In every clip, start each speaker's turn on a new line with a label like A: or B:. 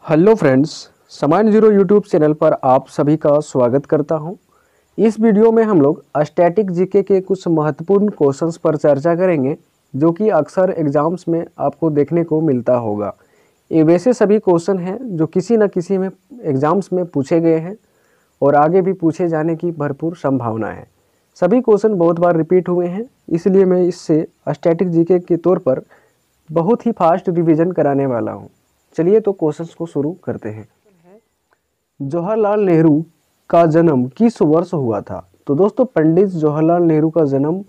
A: Hello friends, समान zero YouTube channel पर आप सभी का स्वागत करता हूं। इस वीडियो में हम लोग स्टैटिक जीके के कुछ महत्वपूर्ण क्वेश्चंस पर चर्चा करेंगे जो कि अक्सर एग्जाम्स में आपको देखने को मिलता होगा। ये वैसे सभी क्वेश्चन हैं जो किसी न किसी में एग्जाम्स में पूछे गए हैं और आगे भी पूछे जाने की भरपूर संभावना है। सभी क्वेश्चन बहुत बार रिपीट हुए हैं, इसलिए मैं इससे स्टैटिक जीके के तौर पर बहुत ही फास्ट रिवीजन कराने वाला हूँ। चलिए तो क्वेश्चंस को शुरू करते हैं। जवाहरलाल नेहरू का जन्म किस वर्ष हुआ था? तो दोस्तों, पंडित जवाहरलाल नेहरू का जन्म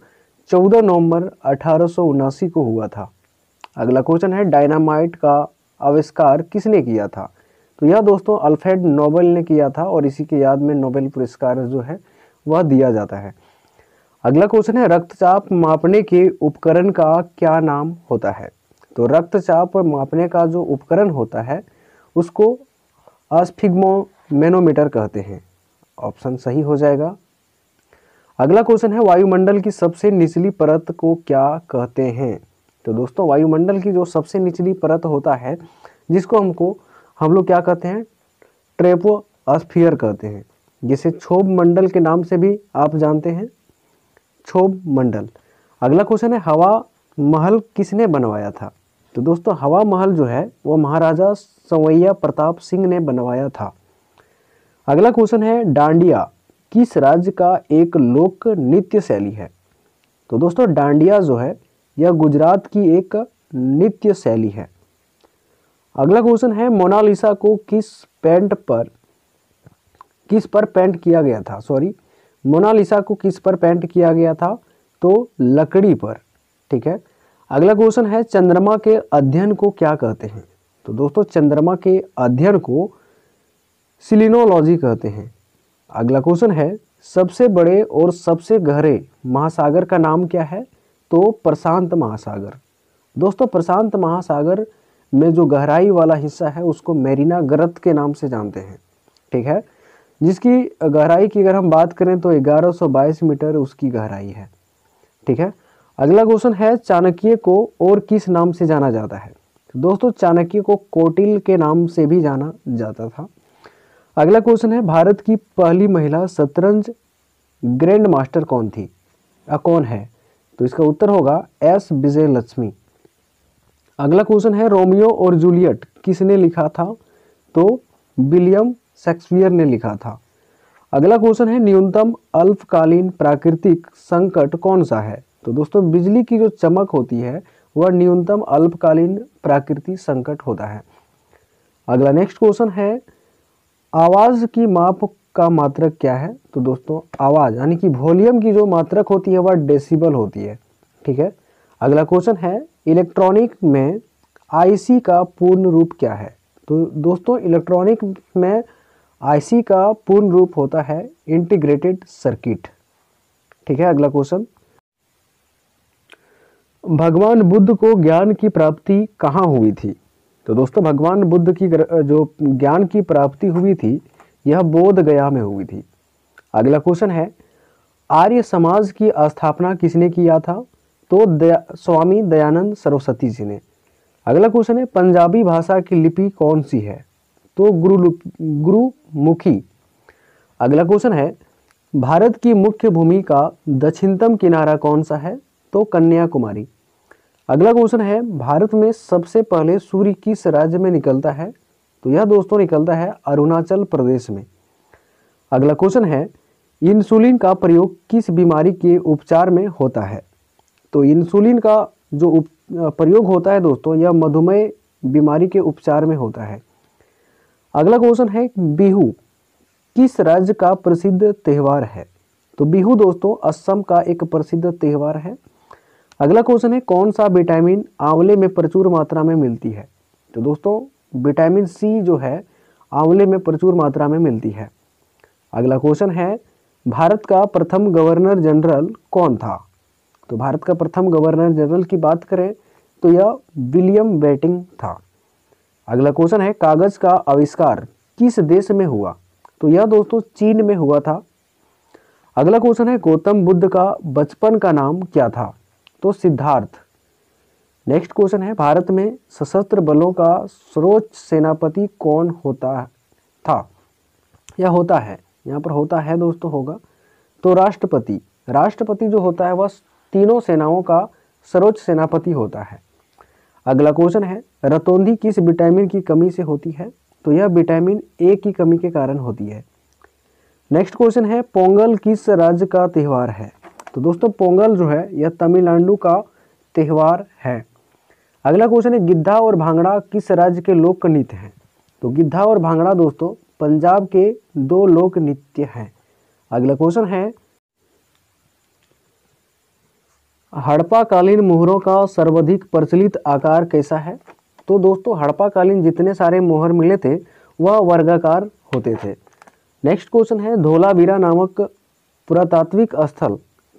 A: 14 नवंबर 1879 को हुआ था। अगला क्वेश्चन है, डायनामाइट का आविष्कार किसने किया था? तो यह दोस्तों अल्फ्रेड नोबेल ने किया था और इसी के याद में नोबेल पुरस्कार जो है वह दिया जाता है। अगला क्वेश्चन है, रक्तचाप मापने के उपकरण का क्या नाम होता है? तो रक्तचाप मापने का जो उपकरण होता है उसको स्फिग्मोमेनोमीटर कहते हैं। ऑप्शन सही हो जाएगा। अगला क्वेश्चन है, वायुमंडल की सबसे निचली परत को क्या कहते हैं? तो दोस्तों, वायुमंडल की जो सबसे निचली परत होता है जिसको हम लोग क्या कहते हैं? ट्रोपोस्फियर कहते हैं, जिसे क्षोभ मंडल के नाम से भी आप जानते हैं, क्षोभ मंडल। अगला क्वेश्चन है, हवा महल किसने बनवाया था? तो दोस्तों, हवा महल जो है वो महाराजा संवैया प्रताप सिंह ने बनवाया था। अगला क्वेश्चन है, डांडिया किस राज्य का एक लोक नृत्य शैली है? तो दोस्तों, डांडिया जो है यह गुजरात की एक नृत्य शैली है। अगला क्वेश्चन है, मोनालिसा को किस पर पेंट किया गया था? मोनालिसा को किस पर पेंट किया गया था? तो लकड़ी पर। ठीक है। अगला क्वेश्चन है, चंद्रमा के अध्ययन को क्या कहते हैं? तो दोस्तों, चंद्रमा के अध्ययन को सिलिनोलॉजी कहते हैं। अगला क्वेश्चन है, सबसे बड़े और सबसे गहरे महासागर का नाम क्या है? तो प्रशांत महासागर। दोस्तों, प्रशांत महासागर में जो गहराई वाला हिस्सा है उसको मेरिना गर्त के नाम से जानते हैं। ठीक है, जिसकी गहराई की अगर हम बात करें तो 1122 मीटर उसकी गहराई है। ठीक है। अगला क्वेश्चन है, चाणक्य को और किस नाम से जाना जाता है? तो दोस्तों, चाणक्य को कौटिल्य के नाम से भी जाना जाता था। अगला क्वेश्चन है, भारत की पहली महिला शतरंज ग्रैंड मास्टर कौन थी या कौन है? तो इसका उत्तर होगा एस विजयलक्ष्मी। अगला क्वेश्चन है, रोमियो और जूलियट किसने लिखा था? तो विलियम शेक्सपियर ने लिखा था। अगला क्वेश्चन है, न्यूनतम अल्पकालीन प्राकृतिक संकट कौन सा है? तो दोस्तों, बिजली की जो चमक होती है वह न्यूनतम अल्पकालीन प्राकृतिक संकट होता है। अगला नेक्स्ट क्वेश्चन है, आवाज की माप का मात्रक क्या है? तो दोस्तों, आवाज यानी कि वॉल्यूम की जो मात्रक होती है वह डेसिबल होती है। ठीक है। अगला क्वेश्चन है, इलेक्ट्रॉनिक में आईसी का पूर्ण रूप क्या है? तो दोस्तों, इलेक्ट्रॉनिक में आईसी का पूर्ण रूप होता है इंटीग्रेटेड सर्किट। ठीक है। अगला क्वेश्चन, भगवान बुद्ध को ज्ञान की प्राप्ति कहाँ हुई थी? तो दोस्तों, भगवान बुद्ध की जो ज्ञान की प्राप्ति हुई थी यह बोध गया में हुई थी। अगला क्वेश्चन है, आर्य समाज की स्थापना किसने किया था? तो स्वामी दयानंद सरस्वती जी ने। अगला क्वेश्चन है, पंजाबी भाषा की लिपि कौन सी है? तो गुरुमुखी। अगला क्वेश्चन है, भारत की मुख्य भूमि का दक्षिणतम किनारा कौन सा है? तो कन्याकुमारी। अगला क्वेश्चन है, भारत में सबसे पहले सूर्य किस राज्य में निकलता है? तो यह दोस्तों निकलता है अरुणाचल प्रदेश में। अगला क्वेश्चन है, इंसुलिन का प्रयोग किस बीमारी के उपचार में होता है? तो इंसुलिन का जो प्रयोग होता है दोस्तों यह मधुमेह बीमारी के उपचार में होता है। अगला क्वेश्चन है, बिहू किस राज्य का प्रसिद्ध त्यौहार है? तो बिहू दोस्तों असम का एक प्रसिद्ध त्यौहार है। अगला क्वेश्चन है, कौन सा विटामिन आंवले में प्रचुर मात्रा में मिलती है? तो दोस्तों, विटामिन सी जो है आंवले में प्रचुर मात्रा में मिलती है। अगला क्वेश्चन है, भारत का प्रथम गवर्नर जनरल कौन था? तो भारत का प्रथम गवर्नर जनरल की बात करें तो यह विलियम बेंटिंक था। अगला क्वेश्चन है, कागज का आविष्कार किस देश में हुआ? तो यह दोस्तों चीन में हुआ था। अगला क्वेश्चन है, गौतम बुद्ध का बचपन का नाम क्या था? तो सिद्धार्थ। नेक्स्ट क्वेश्चन है, भारत में सशस्त्र बलों का सर्वोच्च सेनापति कौन होता था या होता है? यहाँ पर होता है दोस्तों, होगा तो राष्ट्रपति। राष्ट्रपति जो होता है वह तीनों सेनाओं का सर्वोच्च सेनापति होता है। अगला क्वेश्चन है, रतौंधी किस विटामिन की कमी से होती है? तो यह विटामिन ए की कमी के कारण होती है। नेक्स्ट क्वेश्चन है, पोंगल किस राज्य का त्यौहार है? तो दोस्तों पोंगल जो है यह तमिलनाडु का त्यौहार है। अगला क्वेश्चन है, गिद्धा और भांगड़ा किस राज्य के लोक नृत्य हैं? तो गिद्धा और भांगड़ा दोस्तों पंजाब के दो लोक नृत्य हैं। अगला क्वेश्चन है, हड़प्पा कालीन मोहरों का सर्वाधिक प्रचलित आकार कैसा है? तो दोस्तों हड़प्पा कालीन जितने सारे मोहर मिले थे वह वर्गाकार होते थे। नेक्स्ट क्वेश्चन है, धोलावीरा नामक पुरातात्विक स्थल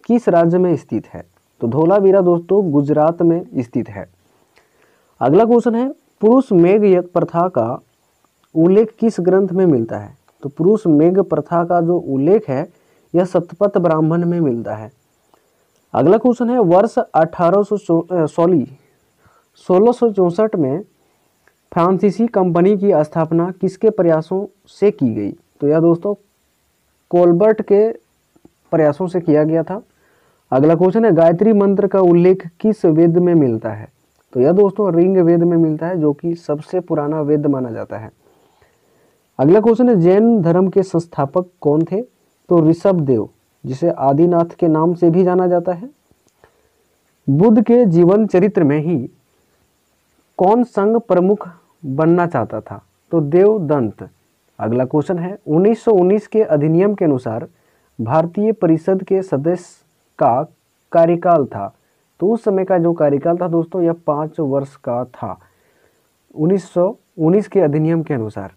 A: किस राज्य में स्थित है? तो धोलावीरा दोस्तों गुजरात में स्थित है। अगला क्वेश्चन है, पुरुष मेघ यज्ञ प्रथा का उल्लेख किस ग्रंथ में मिलता है? तो पुरुष मेघ प्रथा का जो उल्लेख है यह शतपथ ब्राह्मण में मिलता है। अगला क्वेश्चन है, वर्ष 1664 में फ्रांसीसी कंपनी की स्थापना किसके प्रयासों से की गई? तो यह दोस्तों कोलबर्ट के प्रयासों से किया गया था। अगला क्वेश्चन है, गायत्री मंत्र का उल्लेख किस वेद में मिलता है? तो यह दोस्तों ऋग वेद में मिलता है, जो कि सबसे पुराना वेद माना जाता है। अगला क्वेश्चन है, जैन धर्म के संस्थापक कौन थे? तो ऋषभ देव, जिसे आदिनाथ के नाम से भी जाना जाता है। बुद्ध के जीवन चरित्र में ही कौन संघ प्रमुख बनना चाहता था? तो देवदंत। अगला क्वेश्चन है, 1919 के अधिनियम के अनुसार भारतीय परिषद के सदस्य का कार्यकाल था। तो उस समय का जो कार्यकाल था दोस्तों यह 5 वर्ष का था 1919 के अधिनियम के अनुसार।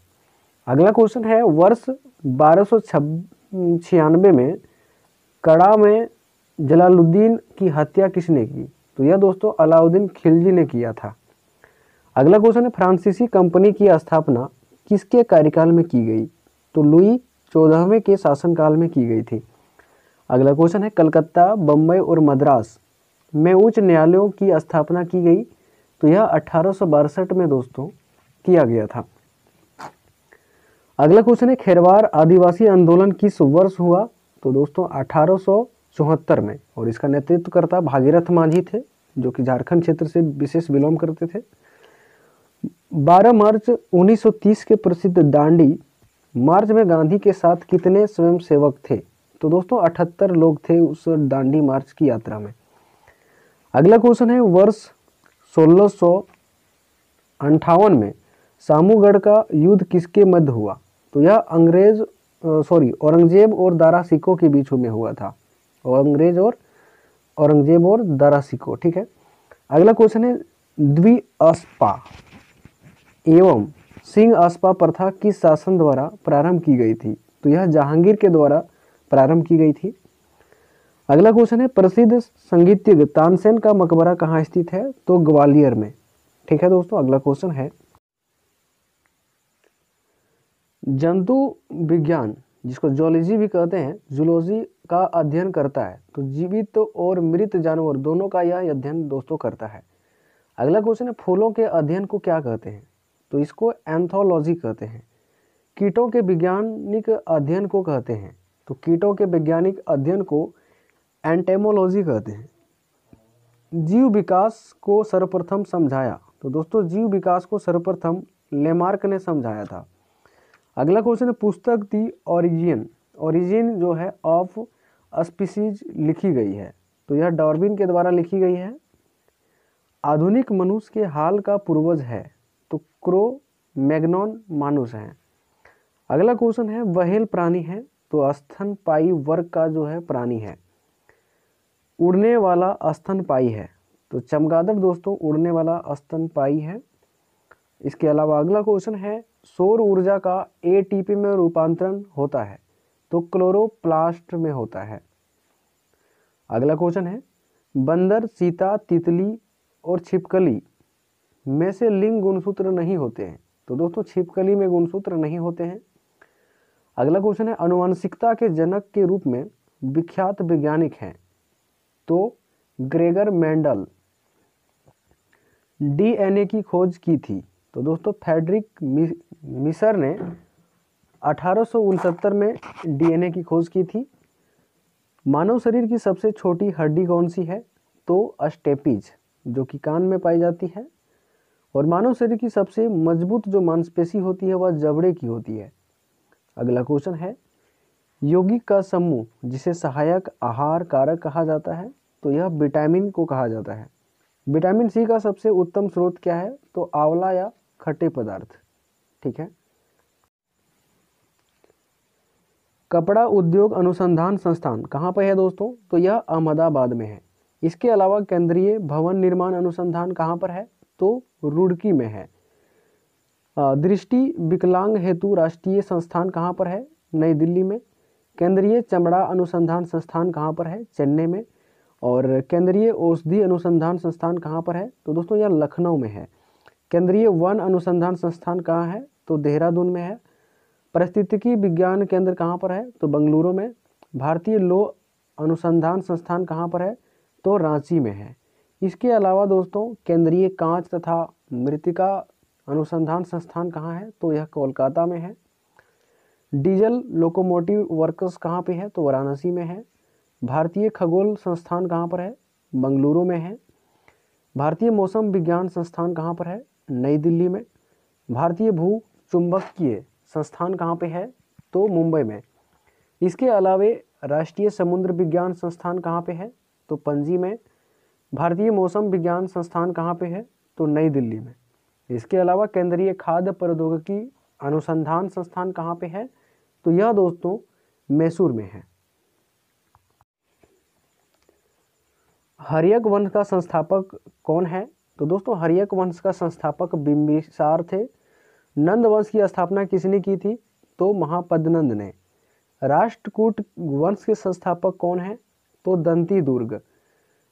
A: अगला क्वेश्चन है, वर्ष 1296 में कड़ा में जलालुद्दीन की हत्या किसने की? तो यह दोस्तों अलाउद्दीन खिलजी ने किया था। अगला क्वेश्चन है, फ्रांसीसी कंपनी की स्थापना किसके कार्यकाल में की गई? तो लुई 14वें के शासनकाल में की गई थी। अगला क्वेश्चन है, कलकत्ता, बम्बई और मद्रास में उच्च न्यायालयों की स्थापना की गई। तो यह 1862 में दोस्तों किया गया था। अगला क्वेश्चन है, खेरवार आदिवासी आंदोलन किस वर्ष हुआ? तो दोस्तों 1874 में, और इसका नेतृत्व करता भागीरथ मांझी थे, जो कि झारखंड क्षेत्र से विशेष बिलोंग करते थे। 12 मार्च 1930 के प्रसिद्ध दांडी मार्च में गांधी के साथ कितने स्वयंसेवक थे? तो दोस्तों 78 लोग थे उस दांडी मार्च की यात्रा में। अगला क्वेश्चन है, वर्ष 1658 में सामूगढ़ का युद्ध किसके मध्य हुआ? तो यह औरंगजेब और दारा सिकों के बीच में हुआ था। औरंगजेब और दारा सिको, ठीक है। अगला क्वेश्चन है, द्विअस्पा एवं सिंह अस्पा प्रथा किस शासन द्वारा प्रारंभ की गई थी? तो यह जहांगीर के द्वारा प्रारंभ की गई थी। अगला क्वेश्चन है, प्रसिद्ध संगीतज्ञ तानसेन का मकबरा कहाँ स्थित है? तो ग्वालियर में, ठीक है दोस्तों। अगला क्वेश्चन है, जंतु विज्ञान जिसको जूलॉजी भी कहते हैं, जूलॉजी का अध्ययन करता है। तो जीवित और मृत जानवर दोनों का यह अध्ययन दोस्तों करता है। अगला क्वेश्चन है, फूलों के अध्ययन को क्या कहते हैं? तो इसको एंथोलॉजी कहते हैं। कीटों के वैज्ञानिक अध्ययन को कहते हैं। तो कीटों के वैज्ञानिक अध्ययन को एंटेमोलॉजी कहते हैं। जीव विकास को सर्वप्रथम समझाया। तो दोस्तों जीव विकास को सर्वप्रथम लेमार्क ने समझाया था। अगला क्वेश्चन है, पुस्तक दी ओरिजिन जो है ऑफ स्पीसीज लिखी गई है। तो यह डार्विन के द्वारा लिखी गई है। आधुनिक मनुष्य के हाल का पूर्वज है। तो क्रो मैग्नॉन मानुस है। अगला क्वेश्चन है, व्हेल प्राणी है। तो स्तनपायी वर्ग का जो है प्राणी है। उड़ने वाला स्तनपायी है। तो चमगादड़ दोस्तों उड़ने वाला स्तनपायी है। इसके अलावा अगला क्वेश्चन है, सौर ऊर्जा का एटीपी में रूपांतरण होता है। तो क्लोरोप्लास्ट में होता है। अगला क्वेश्चन है, बंदर, चीता, तितली और छिपकली में से लिंग गुणसूत्र नहीं होते हैं। तो दोस्तों छिपकली में गुणसूत्र नहीं होते हैं। अगला क्वेश्चन है, आनुवंशिकता के जनक के रूप में विख्यात वैज्ञानिक हैं। तो ग्रेगर मेंडल। डीएनए की खोज की थी? तो दोस्तों फ्रेडरिक मिसर ने 1869 में डीएनए की खोज की थी। मानव शरीर की सबसे छोटी हड्डी कौन सी है? तो स्टेपीज, जो कि कान में पाई जाती है। और मानव शरीर की सबसे मजबूत जो मांसपेशी होती है वह जबड़े की होती है। अगला क्वेश्चन है, यौगिक का समूह जिसे सहायक आहार कारक कहा जाता है? तो यह विटामिन को कहा जाता है। विटामिन सी का सबसे उत्तम स्रोत क्या है? तो आंवला या खट्टे पदार्थ। ठीक है। कपड़ा उद्योग अनुसंधान संस्थान कहाँ पर है दोस्तों? तो यह अहमदाबाद में है। इसके अलावा केंद्रीय भवन निर्माण अनुसंधान कहाँ पर है? तो रुड़की में है। दृष्टि विकलांग हेतु राष्ट्रीय संस्थान कहाँ पर है? नई दिल्ली में। केंद्रीय चमड़ा अनुसंधान संस्थान कहाँ पर है? चेन्नई में। और केंद्रीय औषधि अनुसंधान संस्थान कहाँ पर है? तो दोस्तों यह लखनऊ में है। केंद्रीय वन अनुसंधान संस्थान कहाँ है? तो देहरादून में है। पारिस्थितिकी विज्ञान केंद्र कहाँ पर है? तो बेंगलुरु में। भारतीय लौह अनुसंधान संस्थान कहाँ पर है? तो रांची में है। इसके अलावा दोस्तों केंद्रीय कांच तथा मृत्तिका अनुसंधान संस्थान कहाँ है? तो यह कोलकाता में है। डीजल लोकोमोटिव वर्क्स कहाँ पे है? तो वाराणसी में है। भारतीय खगोल संस्थान कहाँ पर है? बेंगलुरु में है। भारतीय मौसम विज्ञान संस्थान कहाँ पर है? नई दिल्ली में। भारतीय भू चुंबकीय संस्थान कहाँ पे है? तो मुंबई में। इसके अलावे राष्ट्रीय समुद्र विज्ञान संस्थान कहाँ पे है? तो पणजी में। भारतीय मौसम विज्ञान संस्थान कहाँ पे है? तो नई दिल्ली में। इसके अलावा केंद्रीय खाद्य प्रौद्योगिकी अनुसंधान संस्थान कहाँ पे है? तो यह दोस्तों मैसूर में है। हर्यक वंश का संस्थापक कौन है? तो दोस्तों हर्यक वंश का संस्थापक बिंबिसार थे। नंद वंश की स्थापना किसने की थी? तो महापद्नंद ने। राष्ट्रकूट वंश के संस्थापक कौन है? तो दंती दुर्ग।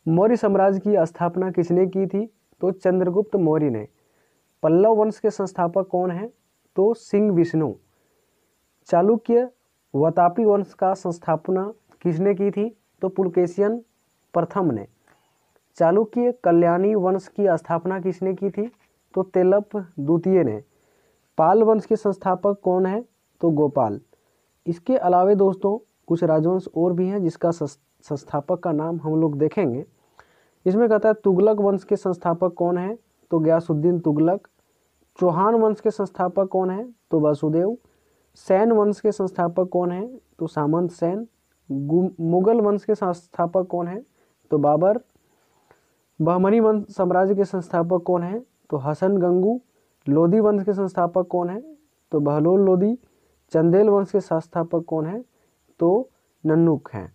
A: मौर्य साम्राज्य की स्थापना किसने की थी? तो चंद्रगुप्त मौर्य ने। पल्लव वंश के संस्थापक कौन है? तो सिंह विष्णु। चालुक्य वातापी वंश का संस्थापना किसने की थी? तो पुलकेशियन प्रथम ने। चालुक्य कल्याणी वंश की स्थापना किसने की थी? तो तेलप द्वितीय ने। पाल वंश के संस्थापक कौन है? तो गोपाल। इसके अलावे दोस्तों कुछ राजवंश और भी हैं जिसका संस्थापक का नाम हम लोग देखेंगे। इसमें कहता है तुगलक वंश के संस्थापक कौन है? तो गयासुद्दीन तुगलक। चौहान वंश के संस्थापक कौन है? तो वासुदेव। सैन वंश के संस्थापक कौन है? तो सामंत सैन। मुगल वंश के संस्थापक कौन है? तो बाबर। बहमनी वंश साम्राज्य के संस्थापक कौन है? तो हसन गंगू। लोधी वंश के संस्थापक कौन है? तो बहलोल लोधी। चंदेल वंश के संस्थापक कौन है? तो नन्नुक हैं।